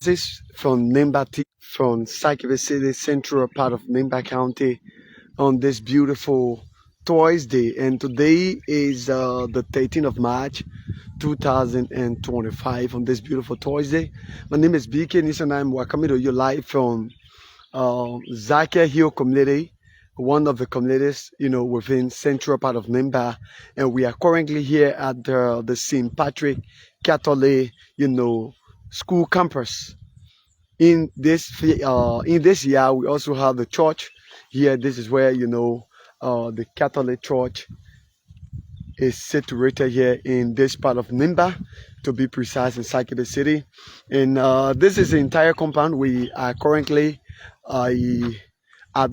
This is from from Saclepea City, central part of Nimba County, on this beautiful Thursday. And today is the 13th of March, 2025. On this beautiful Thursday, my name is BK Neson. I'm welcoming to you live from Zakia Hill community, one of the communities, within central part of Nimba. And we are currently here at the St. Patrick Catholic, school campus. In this year, we also have the church here. This is where the Catholic Church is situated here in this part of Nimba, to be precise, in Saclepea City. And this is the entire compound. We are currently at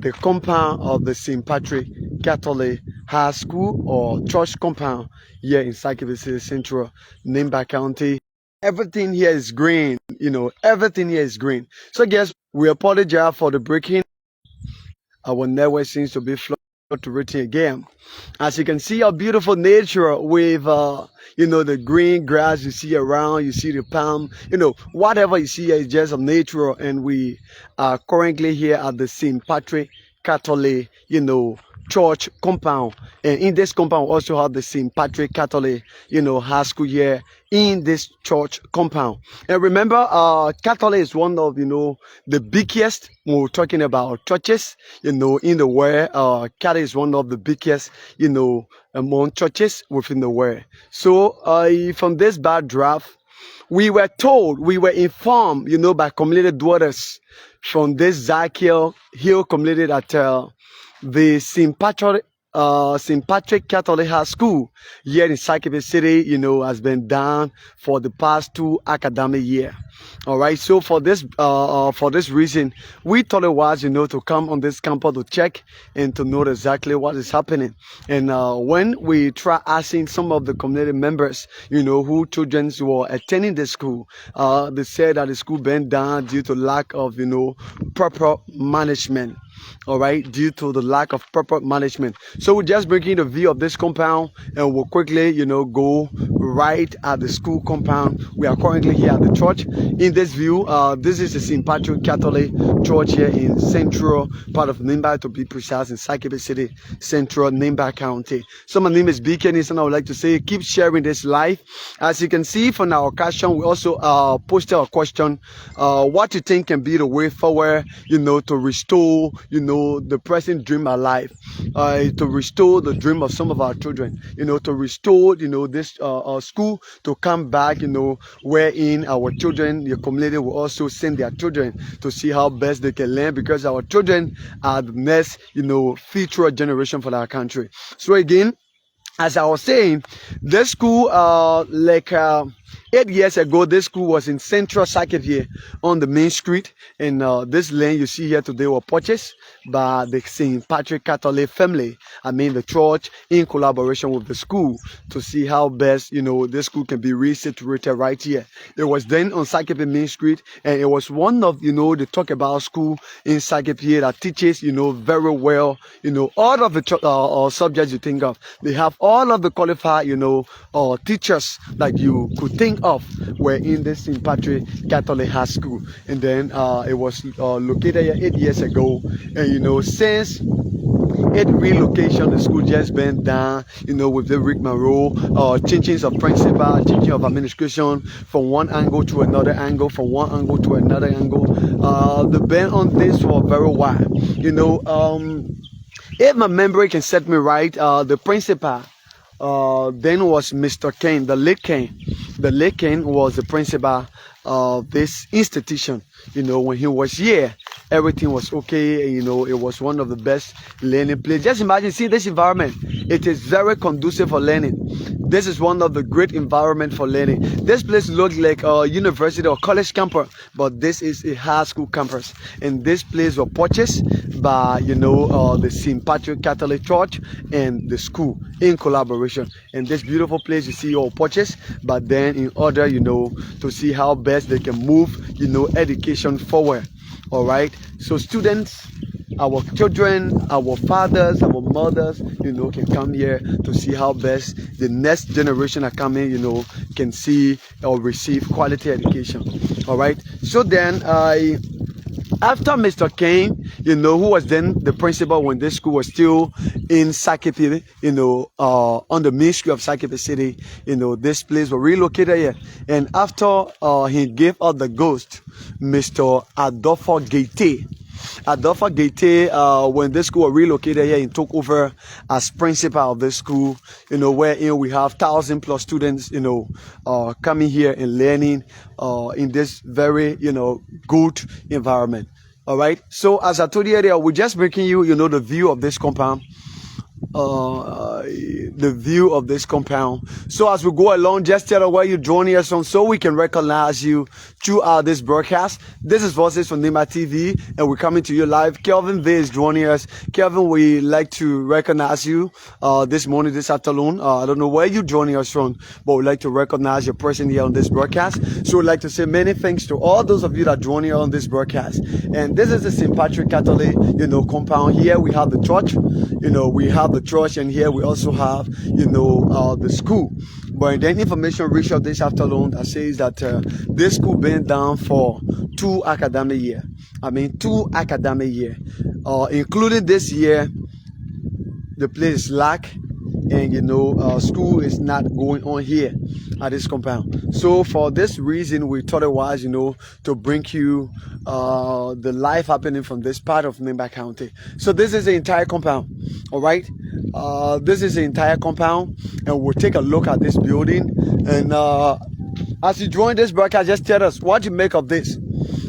the compound of the St. Patrick Catholic High School or church compound here in Saclepea City, central Nimba County. Everything here is green, everything here is green. So, guys, we apologize for the breaking. Our network seems to be fluctuating again. As you can see, our beautiful nature with, the green grass you see around, you see the palm, whatever you see here is just a nature. And we are currently here at the St. Patrick Catholic, church compound. And in this compound we also have the St. Patrick Catholic high school here in this church compound. And remember, Catholic is one of the biggest when we're talking about churches in the world. Catholic is one of the biggest among churches within the world. So from this backdrop, we were informed by community dwellers from this Zakia Hill community that the St. Patrick Catholic High School here in Saclepea City, has been down for the past 2 academic years. All right. So for this reason, we thought it was, to come on this campus to check and to know exactly what is happening. And when we try asking some of the community members, who children were attending the school, they said that the school been down due to lack of, proper management. All right, due to the lack of proper management. So we're just bringing the view of this compound, and we'll quickly, go right at the school compound. We are currently here at the church. In this view, this is the St. Patrick Catholic Church here in central part of Nimba, to be precise, in Saclepea City, central Nimba County. So my name is BK Neson. I would like to say, keep sharing this live. As you can see from our question, we also posted a question, what you think can be the way forward, to restore, the present dream alive, to restore the dream of some of our children, to restore, this school to come back, wherein our children, the community will also send their children to see how best they can learn, because our children are the next, future generation for our country. So again, as I was saying, this school, 8 years ago, this school was in central Saclepea here on the main street. And this land you see here today were purchased by the St. Patrick Catholic family. I mean the church, in collaboration with the school, to see how best, this school can be resituated right here. It was then on Saclepea main street, and it was one of, the talk about school in Saclepea here that teaches, very well, all of the subjects you think of. They have all of the qualified, teachers that you could think of were in this St. Patrick Catholic High School. And then it was located here 8 years ago. And since its relocation, the school just been down, with the Rick Monroe, changes of principal, changing of administration from one angle to another angle, from one angle to another angle. The ban on this for a very while. If my memory can set me right, the principal then was Mr. Kane, the late Kane. The late Kane was the principal of this institution. When he was here, everything was okay. It was one of the best learning places. Just imagine, see this environment. It is very conducive for learning. This is one of the great environment for learning. This place looks like a university or college campus, but this is a high school campus. And this place was purchased by, the St. Patrick Catholic Church and the school in collaboration. And this beautiful place you see all purchased, but then in order, to see how best they can move, education forward. All right. So students, our children, our fathers, our mothers, can come here to see how best the next generation are coming, can see or receive quality education. All right. So then after Mr. Kane, who was then the principal when this school was still in Saclepea, on the Ministry of Saclepea City, this place was relocated here. And after he gave up the ghost, Mr. Adolfo Gate. When this school was relocated here, he took over as principal of this school, wherein we have 1,000+ students, coming here and learning in this very, good environment. All right. So as I told you earlier, we're just bringing you, the view of this compound. The view of this compound. So as we go along, just tell us where you're joining us from so we can recognize you throughout this broadcast. This is Voices from Nimba TV, and we're coming to you live. Kelvin V is joining us. Kelvin, we like to recognize you this morning, this afternoon. I don't know where you're joining us from, but we'd like to recognize your person here on this broadcast. So we'd like to say many thanks to all those of you that are joining us on this broadcast. And this is the St. Patrick Catholic, compound. Here we have the church. We have the church, and here we also have, the school. But then information reached out this afternoon that says that this school been down for 2 academic years. 2 academic years, including this year. The place is lack, and school is not going on here at this compound. So for this reason, we thought it wise, to bring you the life happening from this part of Nimba County. So this is the entire compound. All right. This is the entire compound, and we'll take a look at this building. And as you join this broadcast, just tell us what you make of this.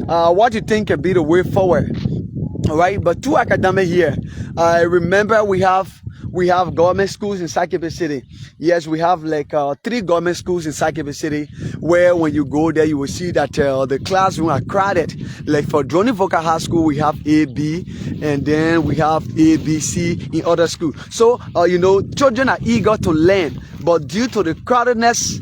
What you think can be the way forward. All right. But 2 academic year. Remember, we have government schools in Saclepea City. Yes, we have like 3 government schools in Saclepea City, where when you go there, you will see that the classrooms are crowded. Like for Johnny Vocal High School, we have A, B, and then we have A, B, C in other schools. So, children are eager to learn, but due to the crowdedness,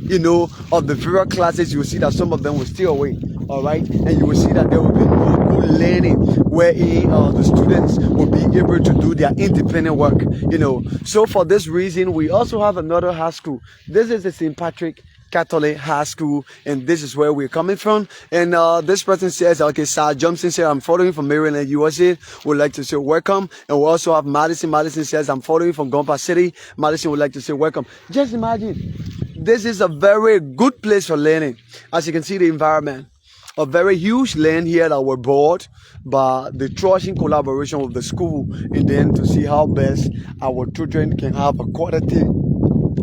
of the various classes, you will see that some of them will stay away. All right, and you will see that there will be no good learning, wherein the students will be able to do their independent work. So for this reason, we also have another high school. This is the St. Patrick Catholic High School, and this is where we're coming from. And this person says, okay, Sir Johnson says, I'm following from Maryland, USA. Would like to say welcome. And we also have Madison. Madison says, I'm following from Gompa City. Madison would like to say welcome. Just imagine, this is a very good place for learning. As you can see, the environment. A very huge land here that were bought by the church in collaboration with the school, and then to see how best our children can have a quality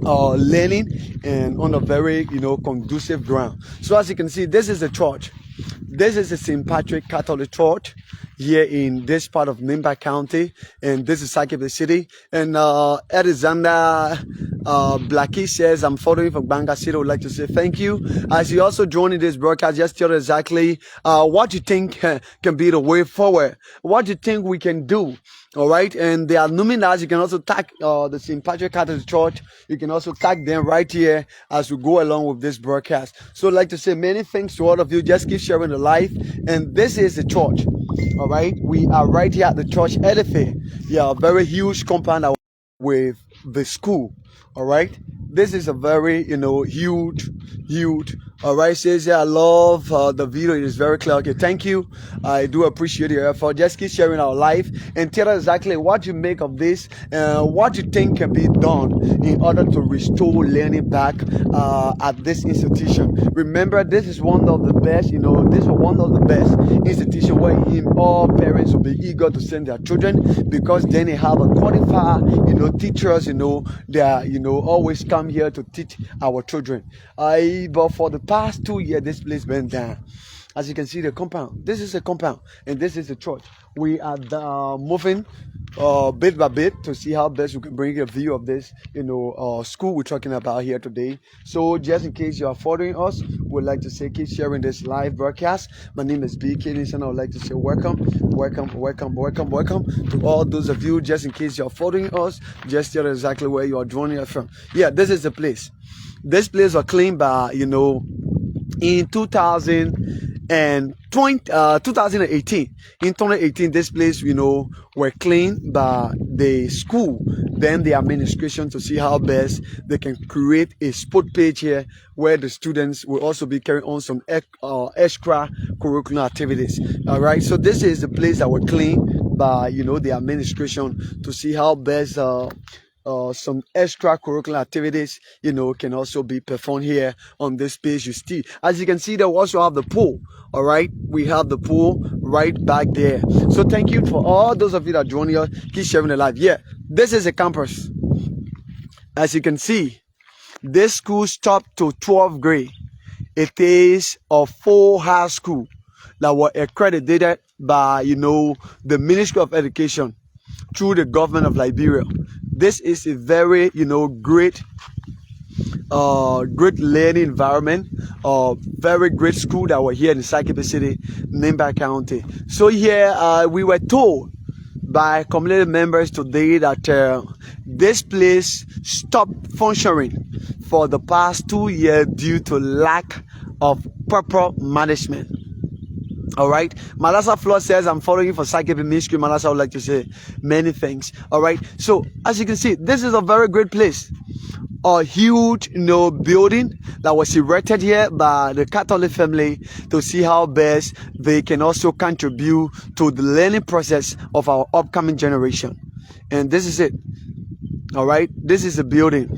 learning and on a very conducive ground. So as you can see, this is the church. This is the St. Patrick Catholic Church here in this part of Nimba County, and this is Saclepea City. And Alexander Blackie says, I'm following from Banga City. I would like to say thank you. As you also joining this broadcast, just tell exactly what you think can be the way forward, what you think we can do. All right, and the alumni, you can also tag the St. Patrick Catholic Church. You can also tag them right here as we go along with this broadcast. So I'd like to say many thanks to all of you. Just keep sharing the life. And this is the church. All right, we are right here at the church edifice. Yeah, a very huge compound with the school. All right, this is a very huge. All right, says yeah, I love the video. It is very clear. Okay, thank you. I do appreciate your effort. Just keep sharing our life and tell us exactly what you make of this, what you think can be done in order to restore learning back at this institution. Remember, this is one of the best. This is one of the best institutions where all parents will be eager to send their children, because then they have a qualified, teachers. They are, always come here to teach our children. But for the past 2 years, this place been down. As you can see, the compound. This is a compound, and this is the church. We are moving bit by bit to see how best we can bring a view of this, school we're talking about here today. So just in case you are following us, we'd like to say keep sharing this live broadcast. My name is BK Neson. I would like to say welcome to all those of you. Just in case you are following us, just tell exactly where you are joining us from. Yeah, this is the place. This place was claimed by, in 2000. And 2018, in 2018, this place, were cleaned by the school, then the administration, to see how best they can create a sport page here where the students will also be carrying on some extra curricular activities. All right, so this is the place that were cleaned by the administration to see how best some extracurricular activities, can also be performed here on this page. You see, as you can see, they also have the pool. All right, we have the pool right back there. So thank you for all those of you that join us. Keep sharing the live. Yeah, this is a campus. As you can see, this school stopped to 12th grade. It is a full high school that was accredited by the Ministry of Education through the government of Liberia. This is a very great learning environment, very great school that were here in Saclepea City, Nimba County. So here we were told by community members today that this place stopped functioning for the past 2 years due to lack of proper management. All right, Malasa Floor says, I'm following you for Saclepea Ministry. Malasa would like to say many thanks. All right, so as you can see, this is a very great place. A huge building that was erected here by the Catholic family to see how best they can also contribute to the learning process of our upcoming generation. And this is it. All right, this is the building.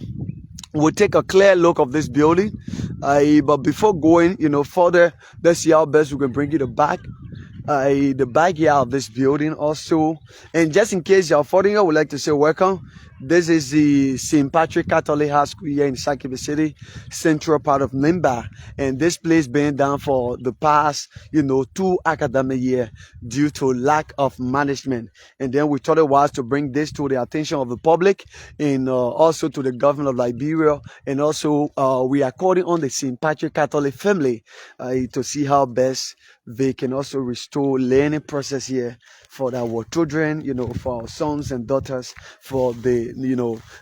We'll take a clear look of this building, but before going further, let's see how best we can bring you the backyard of this building also. And just in case you're following, I would like to say welcome. This is the St. Patrick Catholic High School here in Saclepea City, central part of Nimba. And this place been down for the past, 2 academic years due to lack of management. And then we thought it was to bring this to the attention of the public and also to the government of Liberia. And also we are calling on the St. Patrick Catholic family to see how best they can also restore learning process here for our children, for our sons and daughters, for the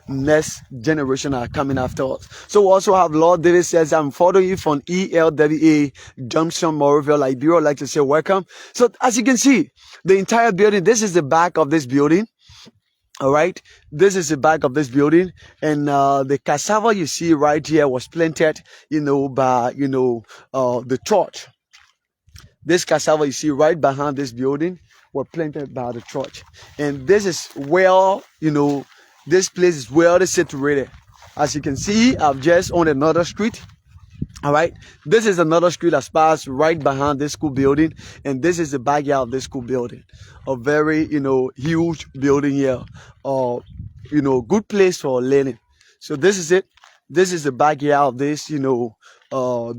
next generation that are coming after us. So we also have Lord David says, I'm following you from ELWA Junction, Moroville, Liberia. I'd like to say welcome. So as you can see, the entire building, this is the back of this building. All right, this is the back of this building, and the cassava you see right here was planted, by the church. This cassava you see right behind this building were planted by the church. And this is where, this place is well situated. As you can see, I've just on another street. All right, this is another street that's passed right behind this school building. And this is the backyard of this school building. A very, huge building here. Good place for learning. So this is it. This is the backyard of this,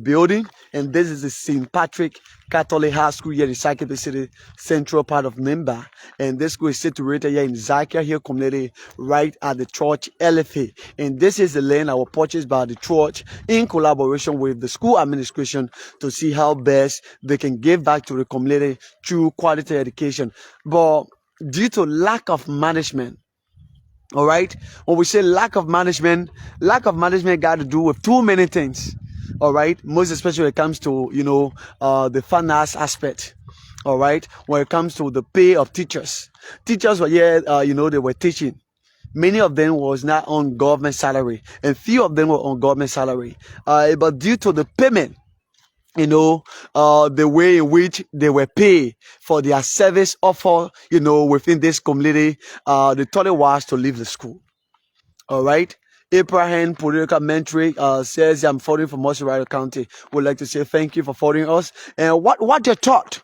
building, and this is the St. Patrick Catholic High School here in Saclepea City, central part of Nimba. And this school is situated here in Zakia Hill community, right at the church LFA. And this is the land that was purchased by the church in collaboration with the school administration to see how best they can give back to the community through quality education. But due to lack of management, all right, when we say lack of management got to do with too many things. All right, most especially when it comes to the finance aspect. All right, when it comes to the pay of teachers were here, they were teaching. Many of them was not on government salary, and few of them were on government salary. But due to the payment, the way in which they were paid for their service offer, within this community, the thought it was to leave the school. All right. Abraham Political Mentoring says, I'm following from Rider County. Would like to say thank you for following us. And what you thought?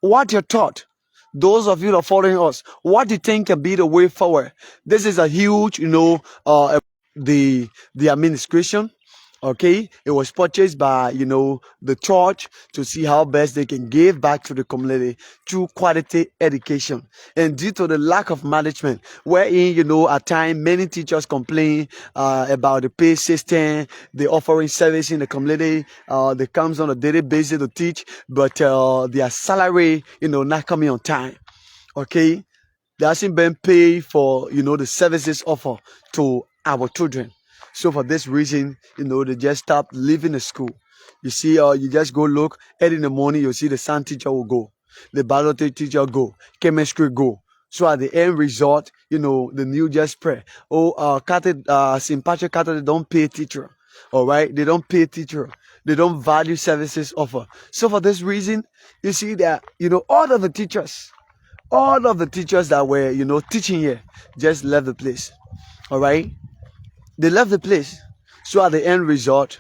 What you thought? Those of you that are following us, what do you think can be the way forward? This is a huge, the administration. Okay, it was purchased by the church to see how best they can give back to the community through quality education. And due to the lack of management, wherein at times many teachers complain about the pay system, the offering service in the community, they comes on a daily basis to teach, but their salary not coming on time. Okay, they hasn't been paid for the services offered to our children. So for this reason, they just stopped leaving the school. You see, you just go look early in the morning. You see the science teacher will go, the biology teacher go, chemistry go. So at the end result, the news just spread. Oh, St. Patrick Catholic don't pay teacher. All right, they don't pay teacher. They don't value services offer. So for this reason, you see that all of the teachers that were teaching here just left the place. All right, they left the place. So at the end result,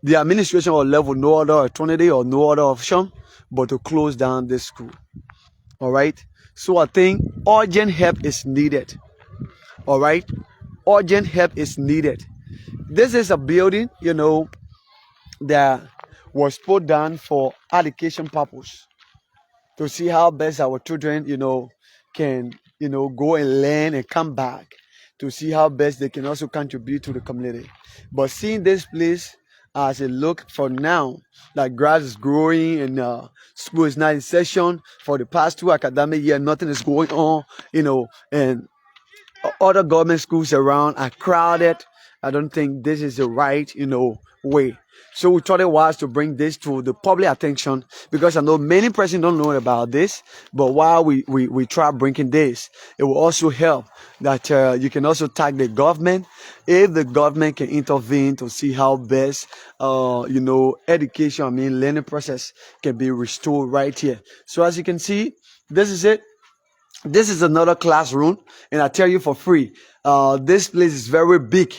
the administration was left with no other alternative or no other option but to close down this school. All right. So I think urgent help is needed. All right. Urgent help is needed. This is a building, that was put down for education purpose, to see how best our children, can, go and learn and come back, to see how best they can also contribute to the community. But seeing this place as it look for now, like grass is growing and school is not in session for the past 2 academic years, nothing is going on, and other government schools around are crowded. I don't think this is the right, way. So we thought it was to bring this to the public attention, because I know many persons don't know about this. But while we try bringing this, it will also help that you can also tag the government, if the government can intervene to see how best, education, learning process can be restored right here. So as you can see, this is it. This is another classroom, and I tell you for free, this place is very big.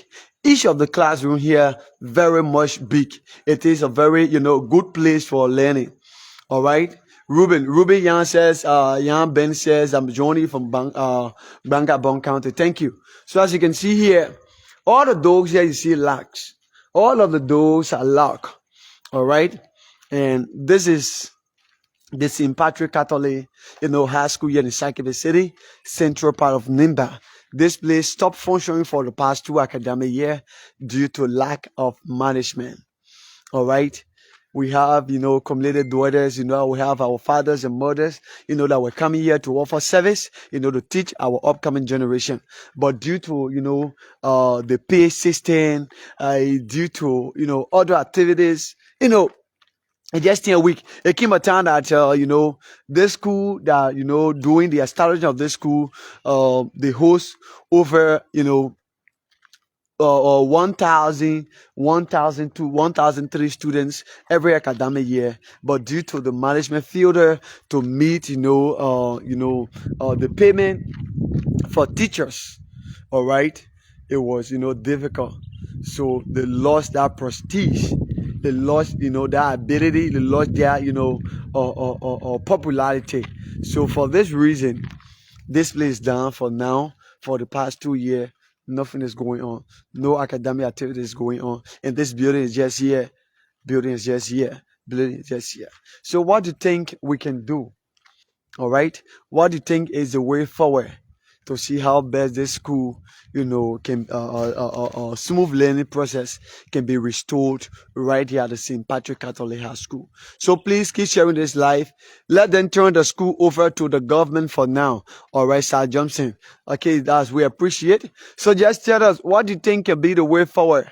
Each of the classroom here very much big. It is a very good place for learning. All right. Ruben Yan says, Yan Ben says, I'm Johnny from Bangabong County. Thank you. So as you can see here, all the doors here you see locks. All of the doors are locked. All right. And this is the St. Patrick Catholic, high school here in Saclepea City, central part of Nimba. This place stopped functioning for the past 2 academic years due to lack of management. All right. We have, community daughters, we have our fathers and mothers, that were coming here to offer service, to teach our upcoming generation. But due to, the pay system, due to, other activities, just in a week, it came a time that, this school that, doing the establishment of this school, they host over, 1,000 to 1,003 students every academic year. But due to the management failure to meet, the payment for teachers, all right, it was, difficult. So they lost that prestige. They lost, that ability. They lost their, popularity. So for this reason, this place is down for now. For the past 2 years, nothing is going on. No academic activity is going on. And this building is just here. Building is just here. Building is just here. So what do you think we can do? All right. What do you think is the way forward to see how best this school, can smooth learning process can be restored right here at the St. Patrick Catholic High School? So please keep sharing this live. Let them turn the school over to the government for now. All right, Sir Johnson. Okay, that's we appreciate. So just tell us, what do you think can be the way forward?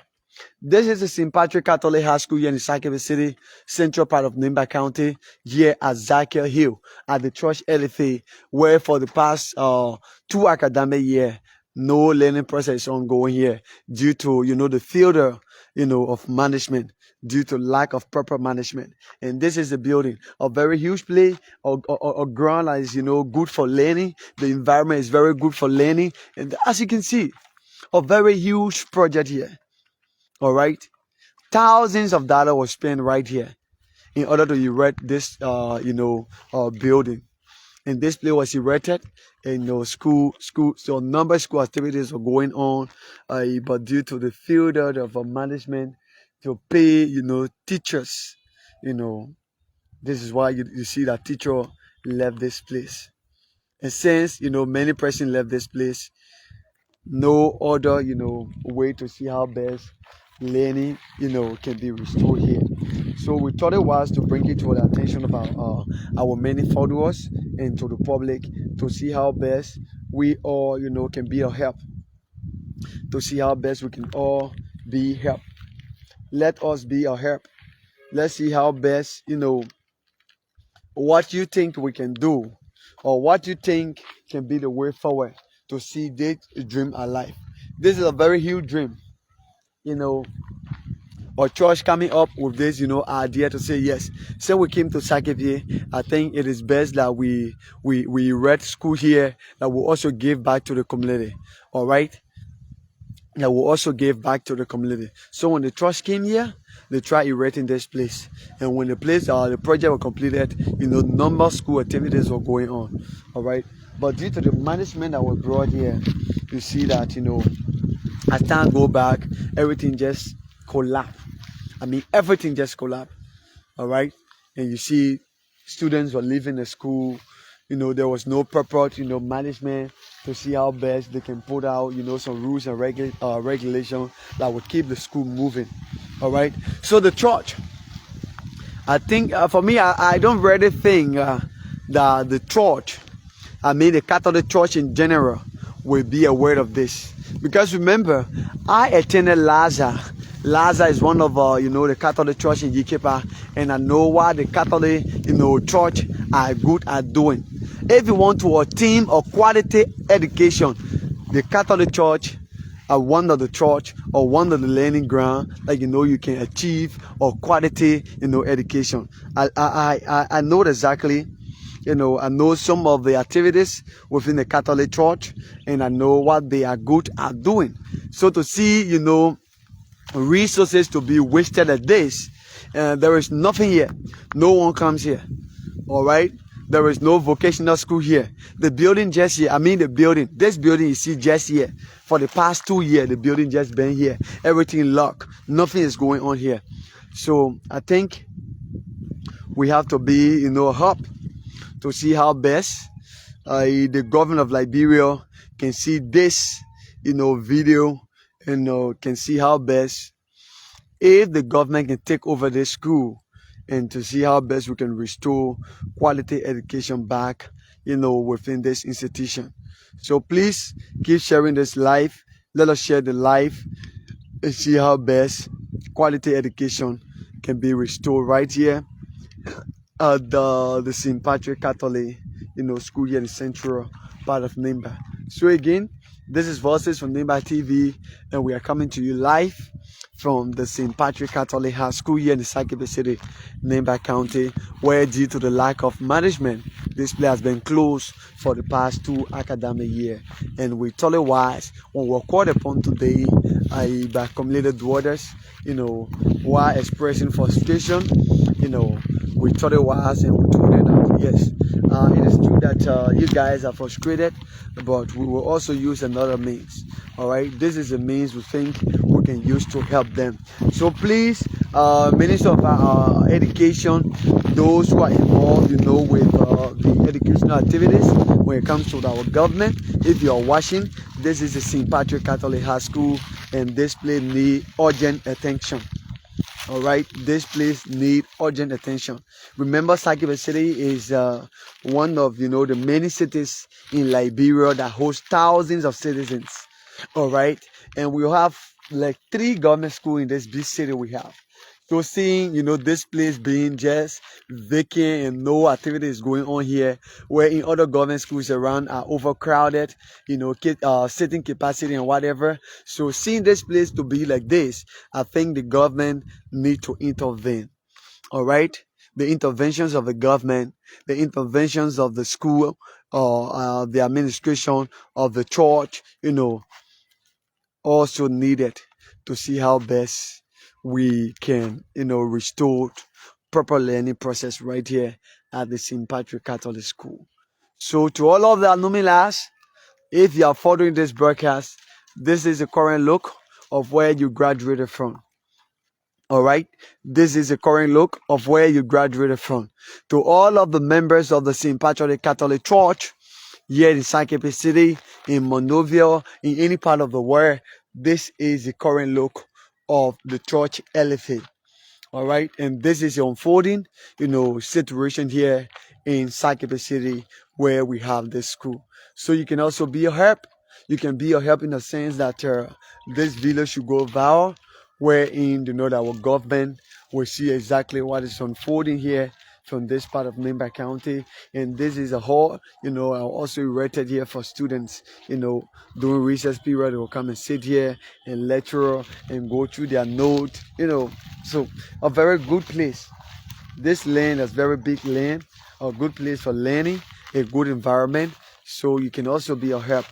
This is the St. Patrick Catholic High School here in Saclepea City, central part of Nimba County, here at Zakiel Hill, at the church LFA, where for the past 2 academic years, no learning process is ongoing here due to, the failure, of management, due to lack of proper management. And this is the building, a very huge place, a ground that is, good for learning. The environment is very good for learning. And as you can see, a very huge project here. All right, thousands of dollars was spent right here in order to erect this, building. And this place was erected, and school, so number of school activities were going on, but due to the failure of management to pay, teachers, this is why you see that teacher left this place. And since many persons left this place, no other way to see how best learning can be restored here. So we thought it was to bring it to the attention about our many followers and to the public to see how best we all can be a help, to see how best we can all be help. let us be a help. Let's see how best, what you think we can do, or what you think can be the way forward to see this dream alive. This is a very huge dream, you know. Our church coming up with this, idea to say yes. So we came to Saclepea. I think it is best that we read school here, that we also give back to the community. All right, that will also give back to the community. So when the trust came here, they tried erecting this place, and when the project was completed, number of school activities were going on. All right, but due to the management that was brought here, you see that as time go back, everything just collapsed. I mean, everything just collapsed. All right, and you see, students were leaving the school. There was no proper, management to see how best they can put out, some rules and regulation that would keep the school moving. All right. So the church, I think, for me, I don't really think that the church, the Catholic Church in general, will be aware of this. Because remember, I attended Lazar. Lazar is one of the Catholic Church in Yikipa, and I know what the Catholic church are good at doing. If you want to attain a quality education, the Catholic Church are one of the church or one of the learning ground that you can achieve a quality education. I know exactly. I know some of the activities within the Catholic Church, and I know what they are good at doing. So to see, resources to be wasted at this, there is nothing here. No one comes here. All right. There is no vocational school here. The building just here. This building you see just here. For the past 2 years, the building just been here. Everything locked. Nothing is going on here. So I think we have to be, a hub to see how best the government of Liberia can see this, video, and can see how best if the government can take over this school, and to see how best we can restore quality education back, within this institution. So please keep sharing this live. Let us share the live and see how best quality education can be restored right here at the St. Patrick Catholic, school here in the central part of Nimba. So again, this is Voices from Nimba TV, and we are coming to you live from the St. Patrick Catholic High School here in the Saclepea City, Nimba County, where due to the lack of management, this place has been closed for the past 2 academic years. And we totally wise when we're called upon today by community dwellers, while expressing frustration, we totally wise and we told them that yes, it is true that you guys are frustrated, but we will also use another means. All right, this is a means we think we can use to help them. So please, Minister of Education, those who are involved, with the educational activities when it comes to our government, if you are watching, this is the St. Patrick Catholic High School, and this place needs urgent attention. All right, this place needs urgent attention. Remember, Saclepea City is one of the many cities in Liberia that host thousands of citizens. All right, and we have like 3 government schools in this big city we have. So seeing this place being just vacant and no activity is going on here, where in other government schools around are overcrowded, sitting capacity and whatever. So seeing this place to be like this, I think the government need to intervene. All right, the interventions of the government, the interventions of the school, or the administration of the church, also needed to see how best we can, restore proper learning process right here at the St. Patrick Catholic School. So to all of the alumni, if you are following this broadcast, this is the current look of where you graduated from. All right, this is the current look of where you graduated from. To all of the members of the St. Patrick Catholic Church here in Saclepea City, in Monrovia, in any part of the world, this is the current look of the church elephant. All right, and this is the unfolding, situation here in Saclepea City where we have this school. So you can also be a help. You can be a help in the sense that this video should go viral. wherein you know that our government will see exactly what is unfolding here from this part of Nimba County. And this is a hall, also erected here for students, during recess period. They will come and sit here and lecture and go through their note, So a very good place. This land is very big land, a good place for learning, a good environment. So you can also be a help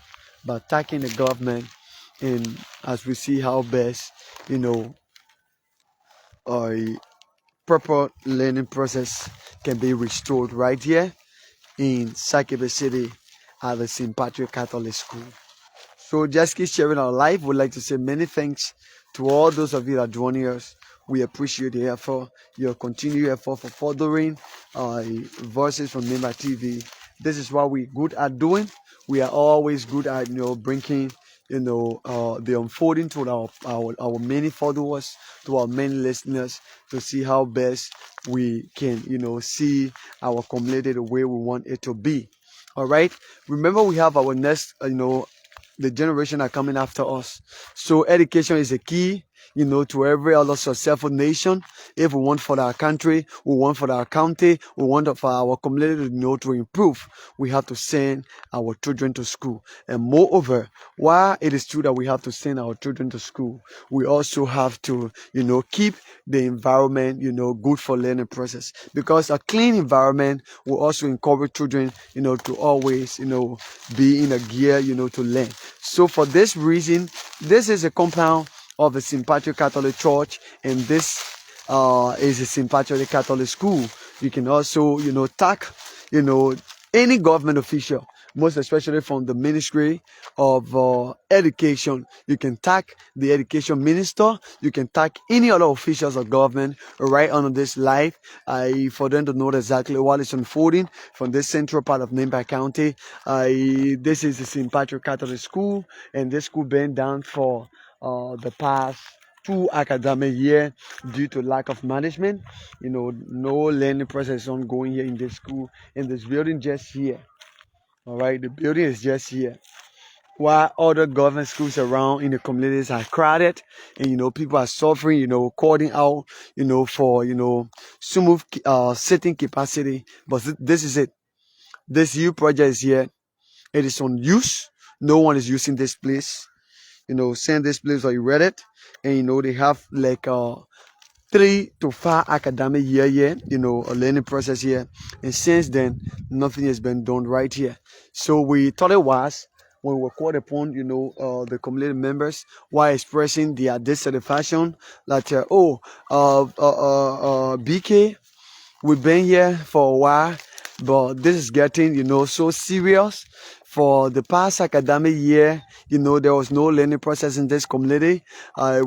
by attacking the government, and as we see how best, a proper learning process can be restored right here in Saclepea City at the St. Patrick Catholic School. So just keep sharing our life. We'd like to say many thanks to all those of you that are joining us. We appreciate the effort, your continued effort for furthering Voices from Nimba TV. This is what we're good at doing. We are always good at bringing the unfolding to our many followers, to our many listeners, to see how best we can see our community the way we want it to be. All right. Remember, we have our next the generation are coming after us. So education is a key, to every other successful nation. If we want for our country, we want for our county, we want for our community to improve, we have to send our children to school. And moreover, while it is true that we have to send our children to school, we also have to, keep the environment, good for learning process. Because a clean environment will also encourage children, to always, be in a gear, to learn. So for this reason, this is a compound of the St. Patrick Catholic Church, and this is a St. Patrick Catholic School. You can also, tag, any government official, most especially from the Ministry of Education. You can tag the Education Minister. You can tag any other officials of government right under this live for them to know exactly what is unfolding from this central part of Nimba County. This is the St. Patrick Catholic School, and this school been down for the past 2 academic years due to lack of management. No learning process is ongoing here in this school, and this building just here. All right, the building is just here. While other government schools around in the communities are crowded, and people are suffering, calling out, for smooth sitting capacity. But this is it. This youth project is here. It is on use. No one is using this place. Send this place or you read it, and they have like 3 to 5 academic year here, a learning process here, and since then nothing has been done right here. So we thought it was when we were called upon, the community members while expressing their dissatisfaction that BK, we've been here for a while, but this is getting so serious. For the past academic year, there was no learning process in this community.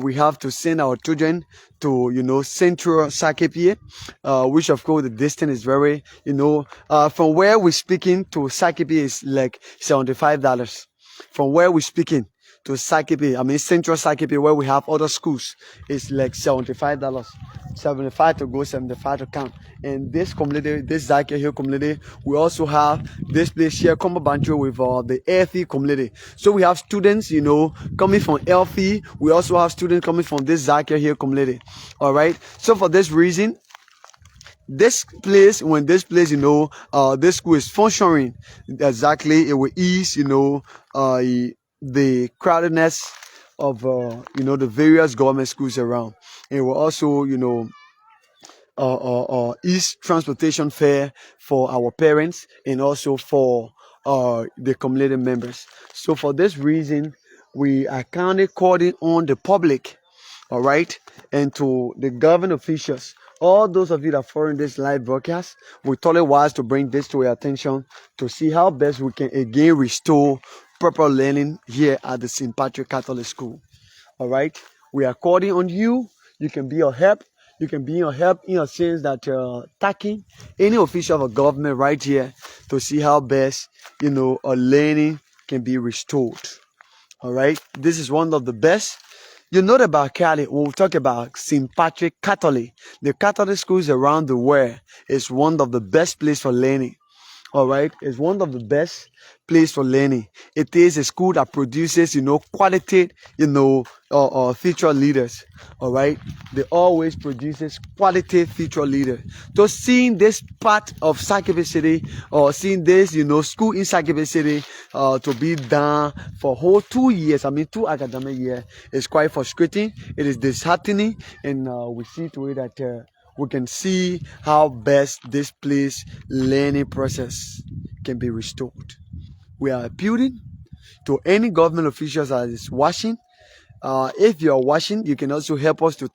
We have to send our children to, central Saclepea, which of course the distance is very, from where we're speaking to Saclepea is like $75. From where we're speaking to Saclepea, central Saclepea, where we have other schools, it's like $75. 75 to go, 75 to come. And this community, this Zakia Hill community, we also have this place here, Combo Banjo, with the Elfie community. So we have students, coming from Elfie. We also have students coming from this Zakia Hill community. All right. So for this reason, this place, this school is functioning exactly, it will ease, the crowdedness of the various government schools around. It will also ease transportation fare for our parents and also for the community members. So for this reason, we are currently calling on the public, all right, and to the government officials, all those of you that follow this live broadcast, we thought it wise to bring this to your attention to see how best we can again restore proper learning here at the St. Patrick Catholic School. All right, we are calling on you. You can be your help. You can be your help in a sense that you're attacking any official of a government right here to see how best a learning can be restored. All right, this is one of the best. About Cali, we'll talk about St. Patrick Catholic. The Catholic schools around the world is one of the best places for learning. All right, it's one of the best place for learning. It is a school that produces, quality, future leaders. All right, they always produces quality future leaders. So seeing this part of Saclepea City, or seeing this, school in Saclepea City, to be done for whole 2 years, I mean 2 academic years, is quite frustrating. It is disheartening, and we see to it that. We can see how best this place learning process can be restored. We are appealing to any government officials that is watching. If you are watching, you can also help us tag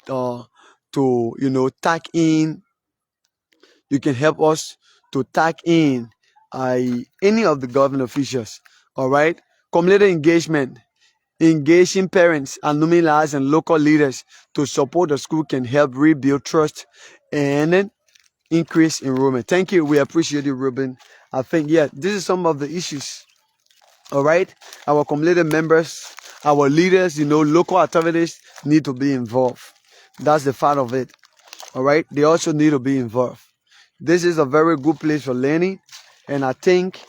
in. You can help us to tag in any of the government officials. All right, community engagement. Engaging parents, alumni, and local leaders to support the school can help rebuild trust and increase enrollment. Thank you. We appreciate you, Ruben. I think, yeah, this is some of the issues. All right. Our community members, our leaders, local authorities need to be involved. That's the part of it. All right. They also need to be involved. This is a very good place for learning. And I think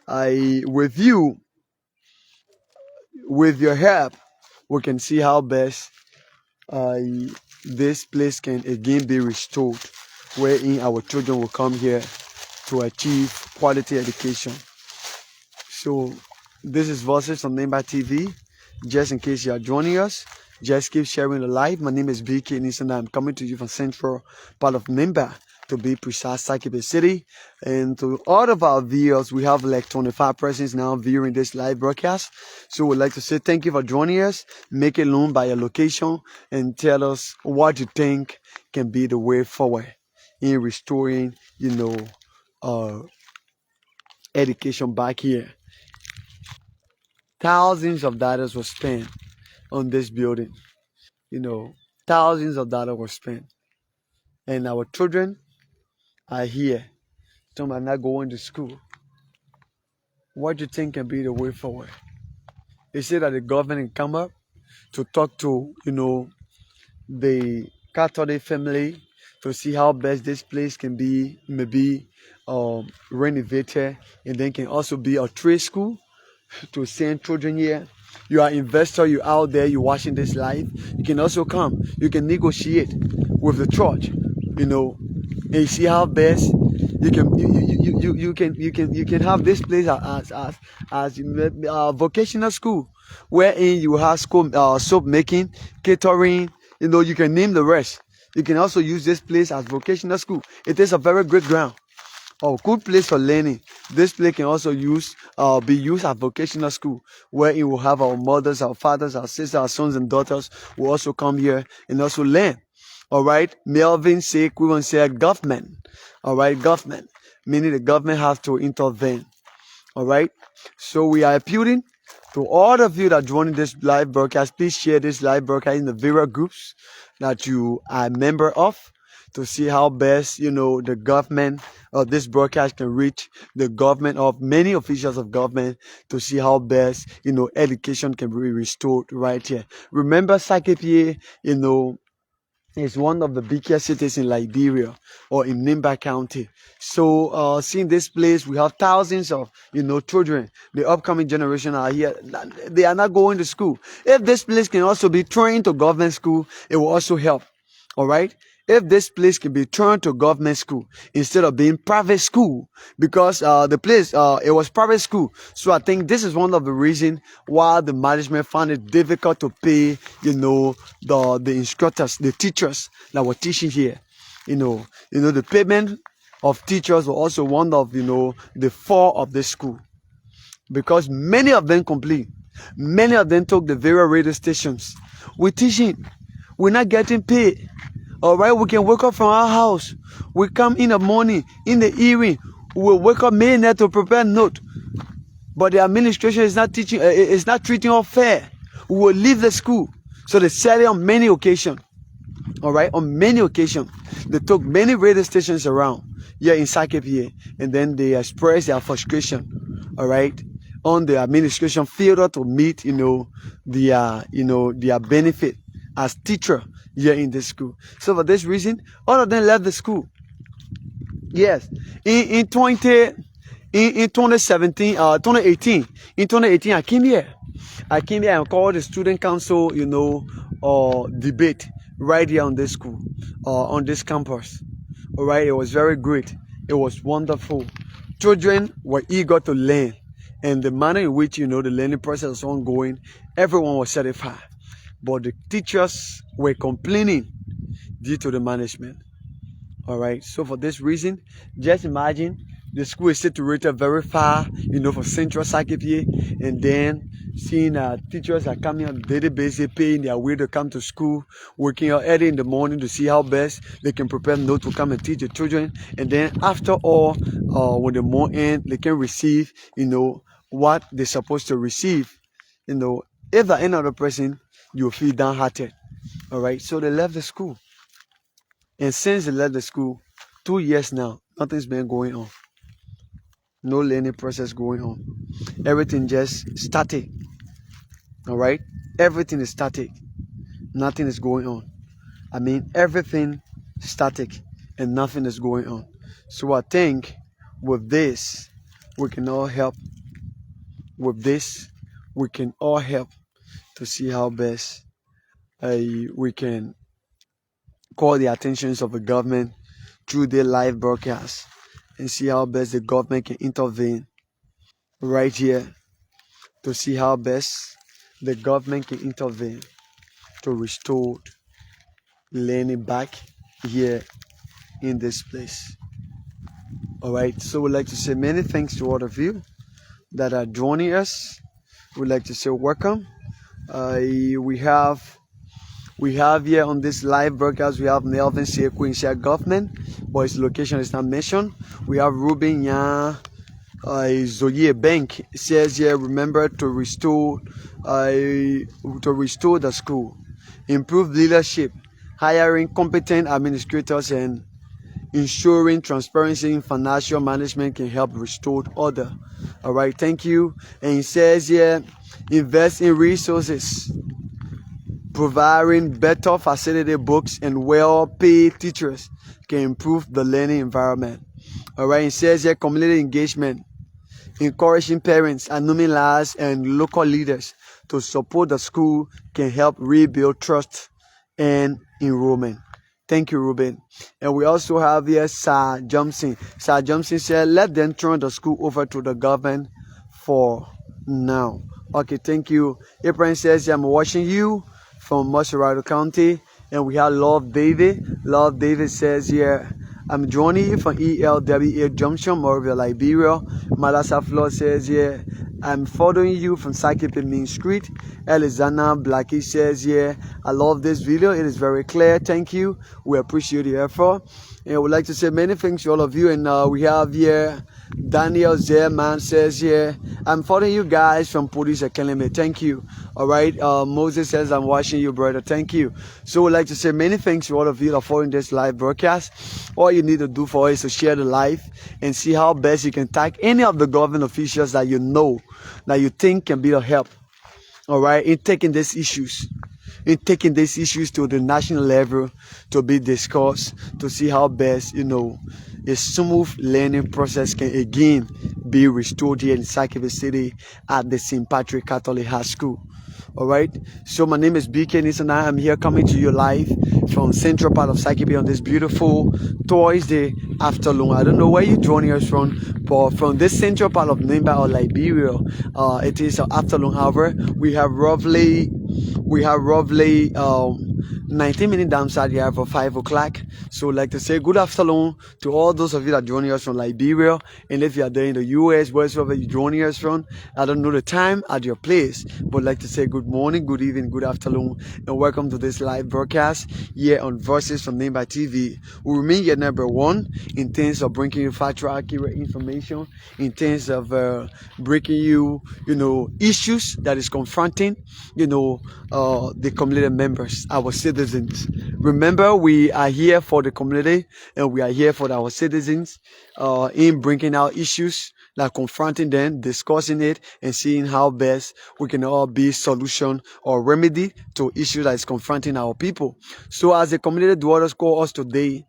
with you, with your help, we can see how best uh, this place can again be restored, wherein our children will come here to achieve quality education. So this is Voices on Nimba TV. Just in case you are joining us, just keep sharing the live. My name is BK Neson Dahn. I'm coming to you from central part of Nimba, to be precise, Saclepea City. And to all of our viewers, we have like 25 persons now viewing this live broadcast. So we'd like to say thank you for joining us. Make it known by your location and tell us what you think can be the way forward in restoring, uh, education back here. Thousands of dollars were spent on this building. You know, thousands of dollars were spent. And our children are here. Some are not going to school. What do you think can be the way forward? They say that the government can come up to talk to, the Catholic family to see how best this place can be maybe renovated, and then can also be a trade school to send children here. You are investor, you out there, you watching this live. You can also come. You can negotiate with the church, and you see how best you can have this place as vocational school, wherein you have school soap making, catering. You can name the rest. You can also use this place as vocational school. It is a very great ground. A good place for learning. This place can also be used as vocational school, where it will have our mothers, our fathers, our sisters, our sons and daughters will also come here and also learn. All right. Melvin said, we want to say government. All right, government, meaning the government has to intervene. All right. So we are appealing to all of you that joining this live broadcast. Please share this live broadcast in the various groups that you are a member of, to see how best, the government of this broadcast can reach the government of many officials of government, to see how best, education can be restored right here. Remember, Saclepea, is one of the biggest cities in Liberia, or in Nimba County. So seeing this place, we have thousands of children. The upcoming generation are here. They are not going to school. If this place can also be trained to government school, it will also help. All right. If this place can be turned to government school instead of being private school, because the place it was private school. So I think this is one of the reasons why the management found it difficult to pay, the instructors, the teachers that were teaching here. The payment of teachers were also one of the fall of the school, because many of them complain. Many of them took the various radio stations. We're teaching, we're not getting paid. All right, we can wake up from our house. We come in the morning, in the evening. We'll wake up midnight to prepare note. But the administration is not teaching. It's not treating us fair. We will leave the school. So they said it on many occasions. All right, on many occasions, they took many radio stations around here in Saclepea, and then they expressed their frustration. All right, on the administration failure to meet, their benefit as teacher here in this school. So for this reason, all of them left the school. Yes, in in 2017, 2018, in 2018, I came here. And called the student council, debate right here on this school, on this campus. All right, it was very great. It was wonderful. Children were eager to learn, and the manner in which the learning process was ongoing, everyone was satisfied. But the teachers were complaining due to the management. All right, so for this reason, just imagine the school is situated very far, for central Saclepea, and then seeing teachers are coming on a daily basis, paying their way to come to school, working out early in the morning to see how best they can prepare notes to come and teach the children, and then after all, when the month ends, they can receive, what they're supposed to receive. If there any other person, you'll feel downhearted. All right, so they left the school. And since they left the school, 2 years now, nothing's been going on. No learning process going on. Everything just static. All right? Everything is static. Nothing is going on. I mean, everything static and nothing is going on. So I think with this, we can all help. With this, we can all help to see how best we can call the attentions of the government through their live broadcast and see how best the government can intervene right here, to see how best the government can intervene to restore learning back here in this place. All right, so we'd like to say many thanks to all of you that are joining us. We'd like to say welcome. We have here on this live broadcast, we have Melvin Sekou in government, but his location is not mentioned. We have Ruben Yan Zoye Bank says here, remember to restore the school, improve leadership, hiring competent administrators, and ensuring transparency in financial management can help restore order. All right, thank you. And it says here, invest in resources, providing better facility, books, and well-paid teachers can improve the learning environment. All right, it says here, community engagement, encouraging parents, alumni, and local leaders to support the school can help rebuild trust and enrollment. Thank you, Ruben. And we also have here Sir Johnson. Sir Johnson said, let them turn the school over to the government for now. Okay, thank you. Abraham says, I'm watching you from Neson County. And we have Love David. Love David says here, I'm joining you from ELWA Junction, Morville, Liberia. Malasa Flo says here, I'm following you from Saclepea Main Street. Elizana Blackie says here, I love this video. It is very clear. Thank you. We appreciate the effort. And I would like to say many thanks to all of you. And we have here Daniel Zerman says here, I'm following you guys from Police Academy. Thank you. All right. Moses says, I'm watching you, brother. Thank you. So we'd like to say many thanks to all of you that are following this live broadcast. All you need to do for us is to share the live and see how best you can tag any of the government officials that you know, that you think can be of help. All right. In taking these issues. To the national level to be discussed, to see how best, a smooth learning process can again be restored here in Saclepea City at the St. Patrick Catholic High School. All right. So my name is BK Neson Dahn. I'm here coming to you live from central part of Saclepea on this beautiful Thursday afternoon. I don't know where you're joining us from, but from this central part of Nimba or Liberia, it is afternoon. However, we have roughly 19 minutes downside here for 5 o'clock. So I'd like to say good afternoon to all those of you that are joining us from Liberia. And if you are there in the US, wherever you're joining us from, I don't know the time at your place, but I'd like to say good morning, good evening, good afternoon, and welcome to this live broadcast here on Voices from Nimba TV. We remain your number one in terms of bringing you factual, accurate information, in terms of bringing you, issues that is confronting, the community members, our citizens. Remember, we are here for the community and we are here for our citizens in bringing out issues, like confronting them, discussing it, and seeing how best we can all be solution or remedy to issues that is confronting our people. So as the community dwellers call us today,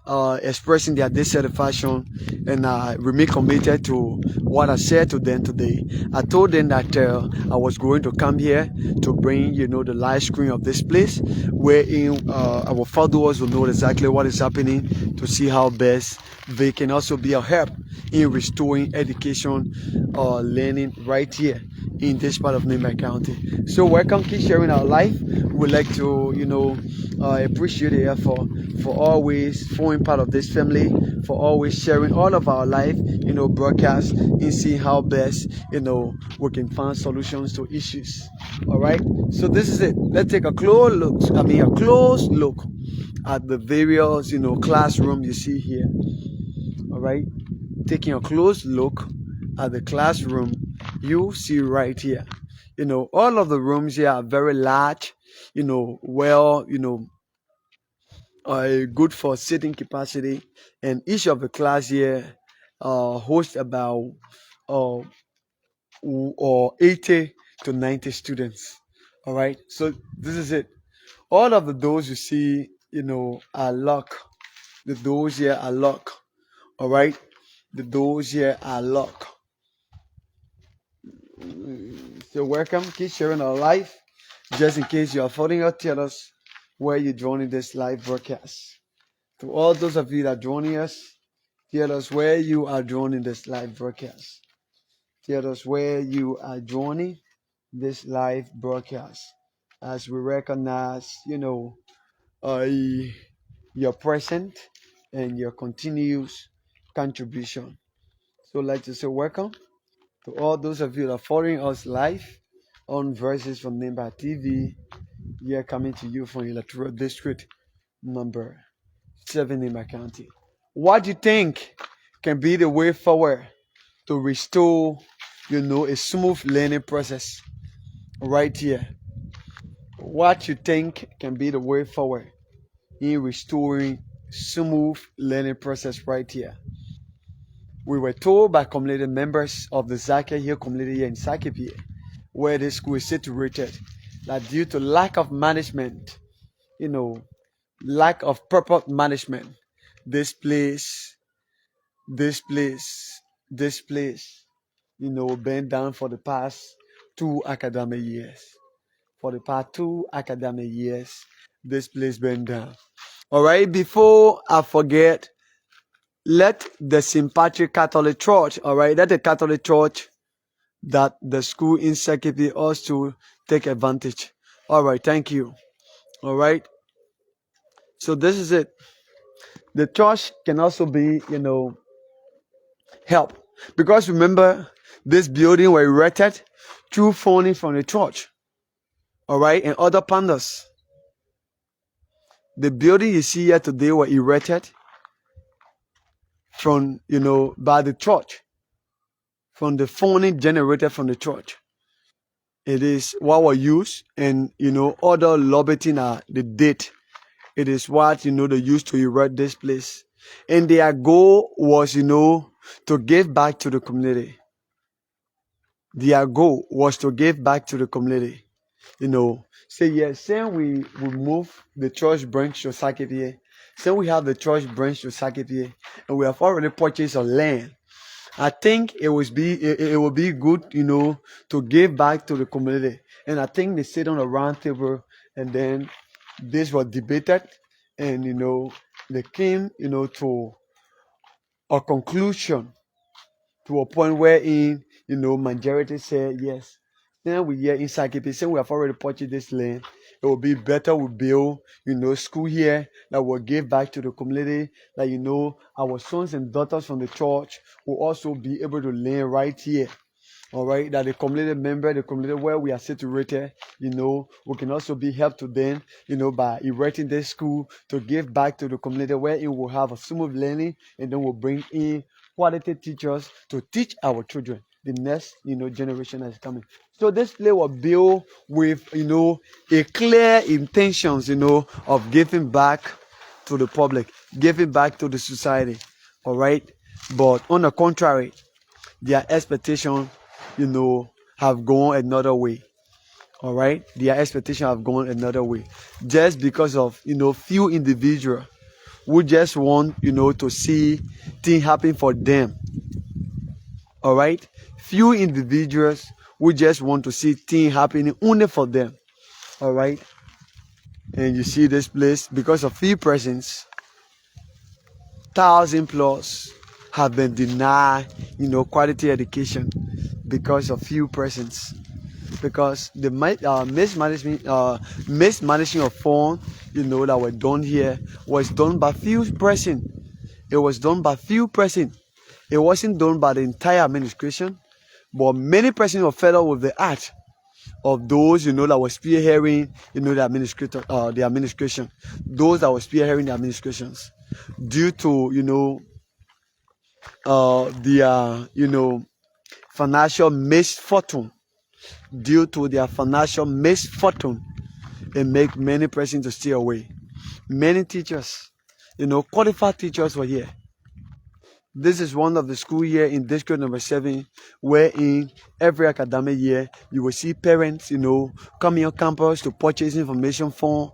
expressing their dissatisfaction, and remain committed to what I said to them today. I told them that I was going to come here to bring, the live screen of this place, wherein our followers will know exactly what is happening, to see how best they can also be a help in restoring education or learning right here in this part of Nimba County. So welcome, keep sharing our life. We'd like to, appreciate the effort for always forming part of this family, for always sharing all of our life, broadcast, and see how best, we can find solutions to issues. All right. So this is it. Let's take a close look. A close look at the various, classroom you see here. All right. Taking a close look at the classroom you see right here. All of the rooms here are very large, well, good for seating capacity, and each of the class here hosts about uh, or 80 to 90 students. All right, so this is it. All of the doors you see, are locked. The doors here are locked. All right, the doors here are locked. So welcome, keep sharing our live. Just in case you are following us, tell us where you're joining this live broadcast. To all those of you that are joining us, tell us where you are joining this live broadcast. Tell us where you are joining this live broadcast, as we recognize, uh, your present and your continuous contribution. So I'd like to say welcome to all those of you that are following us live on Verses from Nimba TV. We are coming to you from Electoral District number 7 Nimba County. What do you think can be the way forward to restore, a smooth learning process right here? What you think can be the way forward in restoring smooth learning process right here? We were told by community members of the Zaka Hill community here in Saclepea, where this school is situated, that due to lack of management, lack of proper management, this place, this place, this place, been down for the past 2 academic years. For the past 2 academic years, this place been down. All right, before I forget, let the St. Patrick Catholic Church, all right, let the Catholic Church that the school in Saclepea also take advantage. All right, thank you. All right, so this is it. The church can also be, help, because remember, this building were erected through funding from the church, all right, and other pandas. The building you see here today were erected from, by the church, from the funding generated from the church. It is what was used, and other lobbying are the date. It is what they used to erect this place, and their goal was to give back to the community. Their goal was to give back to the community. Say yes, say we move the church branch to Saclepea. Say we have the church branch to Saclepea, and we have already purchased a land. I think it would be good, to give back to the community. And I think they sit on a round table, and then this was debated, and they came, to a conclusion, to a point wherein majority said yes. Then we hear in Saclepea saying we have already purchased this land. It will be better we build, school here that will give back to the community. That our sons and daughters from the church will also be able to learn right here. All right, that the community member, the community where we are situated, we can also be helped to them, by erecting this school to give back to the community where it will have a smooth learning, and then we'll bring in quality teachers to teach our children, the next, generation that is coming. So this play was built with, a clear intentions, of giving back to the public, giving back to the society. All right, but on the contrary, their expectation, have gone another way. All right, their expectation have gone another way, just because of few individuals who just want, to see things happen for them. All right. Few individuals who just want to see things happening only for them. All right. And you see this place, because of few persons, 1,000 plus have been denied, quality education because of few persons. Because the mismanaging of funds, that were done here was done by few persons. It was done by few persons. It wasn't done by the entire administration, but many persons were fed up with the act of those, that were spearheading, the administration. Those that were spearheading the administrations, due to, their, financial misfortune. Due to their financial misfortune, it make many persons to stay away. Many teachers, qualified teachers were here. This is one of the school year in district number 7, wherein every academic year you will see parents, coming on campus to purchase information form,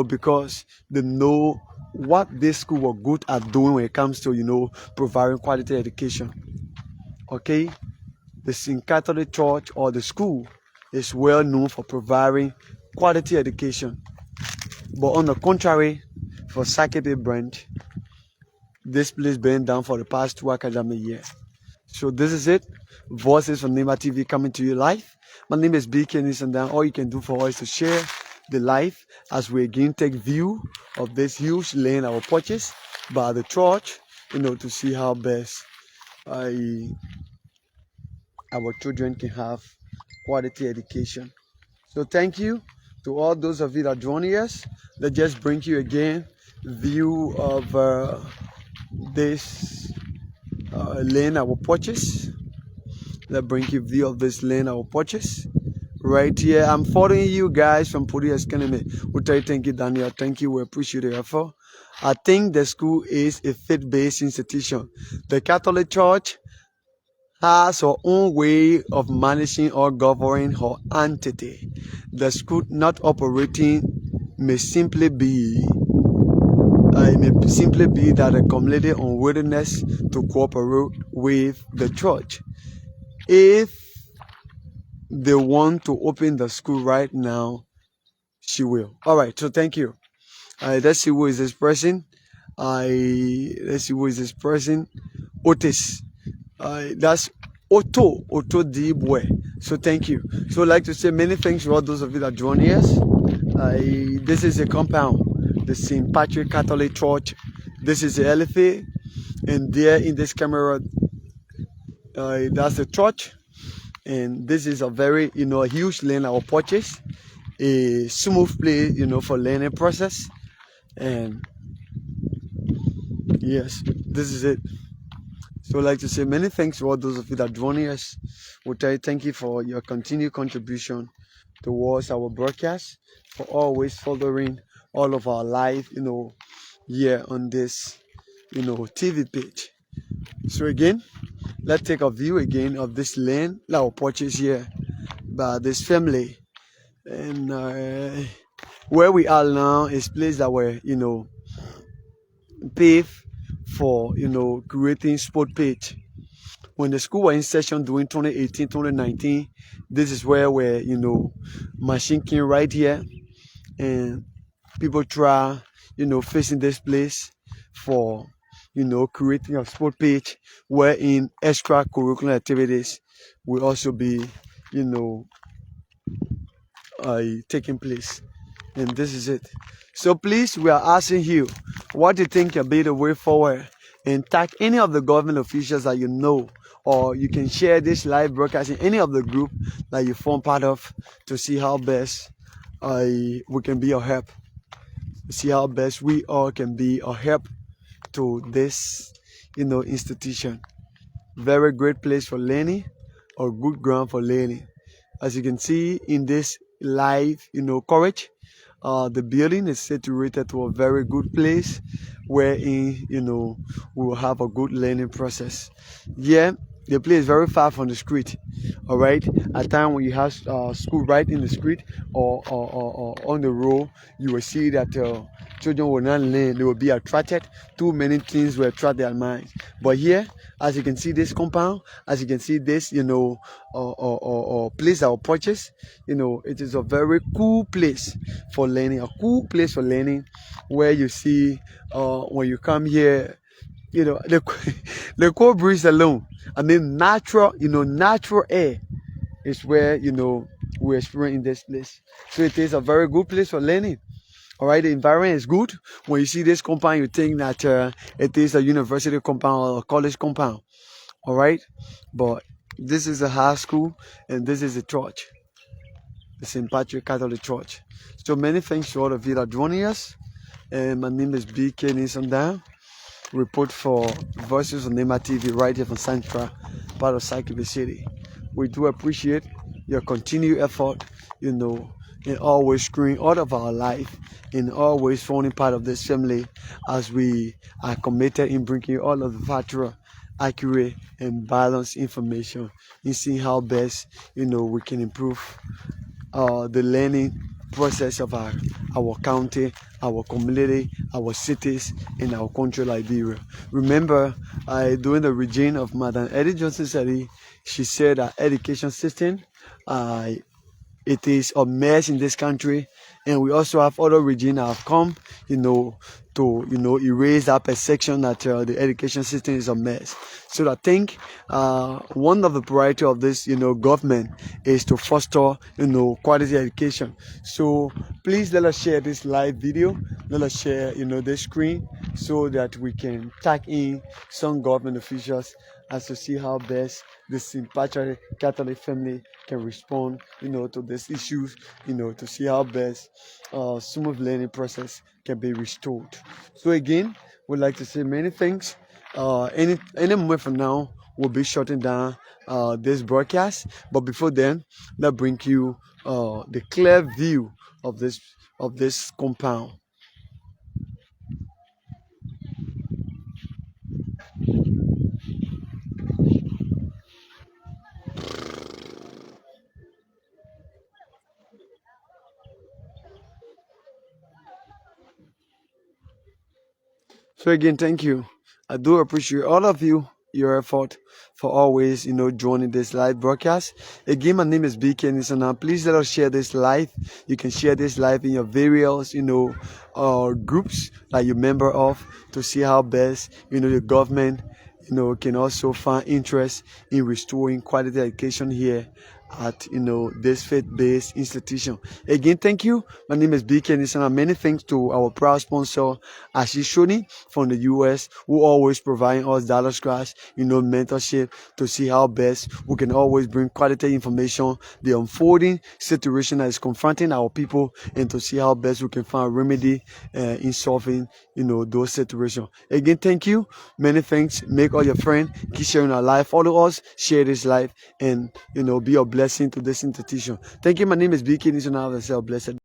because they know what this school were good at doing when it comes to, providing quality education. Okay, the St. Catholic Church or the school is well known for providing quality education. But on the contrary, for Saclepea branch, this place been down for the past 2 academic years. So this is it. Voices from Nimba TV coming to you live. My name is BK Neson Dahn. All you can do for us is to share the live as we again take view of this huge land our purchase by the church, to see how best our children can have quality education. So thank you to all those of you that joining us. Let's just bring you again view of this land our purchase. Let's bring you view of this land our purchase right here. I'm following you guys from Podius Canada. We tell you thank you, Daniel. Thank you. We appreciate your effort. I think the school is a faith-based institution. The Catholic Church has her own way of managing or governing her entity. The school not operating may simply be that a community unwillingness to cooperate with the church. If they want to open the school right now, she will. All right, so thank you. Let's see who is this person. Otis. That's Otto Dibwe. So thank you. So I'd like to say many thanks to all those of you that join us. This is a compound, the St. Patrick Catholic Church. This is the LFA, and there in this camera, that's the church. And this is a very, a huge land our purchase, a smooth place, for learning process. And yes, this is it. So I'd like to say many thanks to all those of you that joining us. We'll tell you thank you for your continued contribution towards our broadcast, for always following all of our live, here on this, TV page. So again, let's take a view again of this land that was purchased here by this family. And where we are now is place that were, paved for, creating sport page. When the school was in session during 2018, 2019, this is where we're, machine came right here. And people try, facing this place for, creating a sport page wherein extracurricular activities will also be, taking place. And this is it. So please, we are asking you, what do you think can be the way forward? And tag any of the government officials that you know, or you can share this live broadcast in any of the group that you form part of, to see how best we can be of help. See how best we all can be of help to this, institution. Very great place for learning, or good ground for learning. As you can see in this live, coverage, the building is situated to a very good place wherein, we will have a good learning process. Yeah, the place is very far from the street. All right. At time when you have school right in the street or on the road, you will see that children will not learn. They will be attracted. Too many things will attract their minds. But here, as you can see this compound, as you can see this, place our purchase, it is a very cool place for learning. A cool place for learning, where you see, when you come here, the the cold breeze alone. I mean, natural air is where we experience in this place. So it is a very good place for learning. All right, the environment is good. When you see this compound, you think that it is a university compound or a college compound. All right, but this is a high school and this is a church, the St. Patrick Catholic Church. So many thanks to all of you that are joining us. And my name is BK Neson Dahn. Report for Voices on Nimba TV right here from Central, part of Saclepea City. We do appreciate your continued effort, in always screwing out of our life, in always forming part of this family, as we are committed in bringing all of the factual, accurate, and balanced information, in seeing how best, we can improve the learning process of our county, our community, our cities, and our country, Liberia. Remember, during the regime of Madam Eddie Johnson Sadi, she said our education system, it is a mess in this country, and we also have other regions that have come, to erase that perception that the education system is a mess. So I think one of the priority of this government is to foster quality education. So please let us share this live video, let us share this screen, so that we can tag in some government officials as to see how best the St. Patrick Catholic family can respond to these issues, to see how best smooth learning process can be restored. So again, we'd like to say many thanks. Any moment from now, we'll be shutting down this broadcast. But before then, let's bring you the clear view of this compound. So again, thank you. I do appreciate all of you, your effort for always, joining this live broadcast. Again, my name is BK Neson Dahn. Please let us share this live. You can share this live in your various, groups that you're member of, to see how best, the government, can also find interest in restoring quality education here at this faith-based institution. Again, thank you. My name is BK Neson Dahn. Many thanks to our proud sponsor Ashishoni from the US, who always provide us dollar scratch, mentorship, to see how best we can always bring quality information, the unfolding situation that is confronting our people, and to see how best we can find a remedy in solving those situations. Again, thank you. Many thanks. Make all your friends, keep sharing our life, follow us, share this life, and be a blessing to this institution. Thank you. My name is BK Neson Dahn. Have yourself blessed.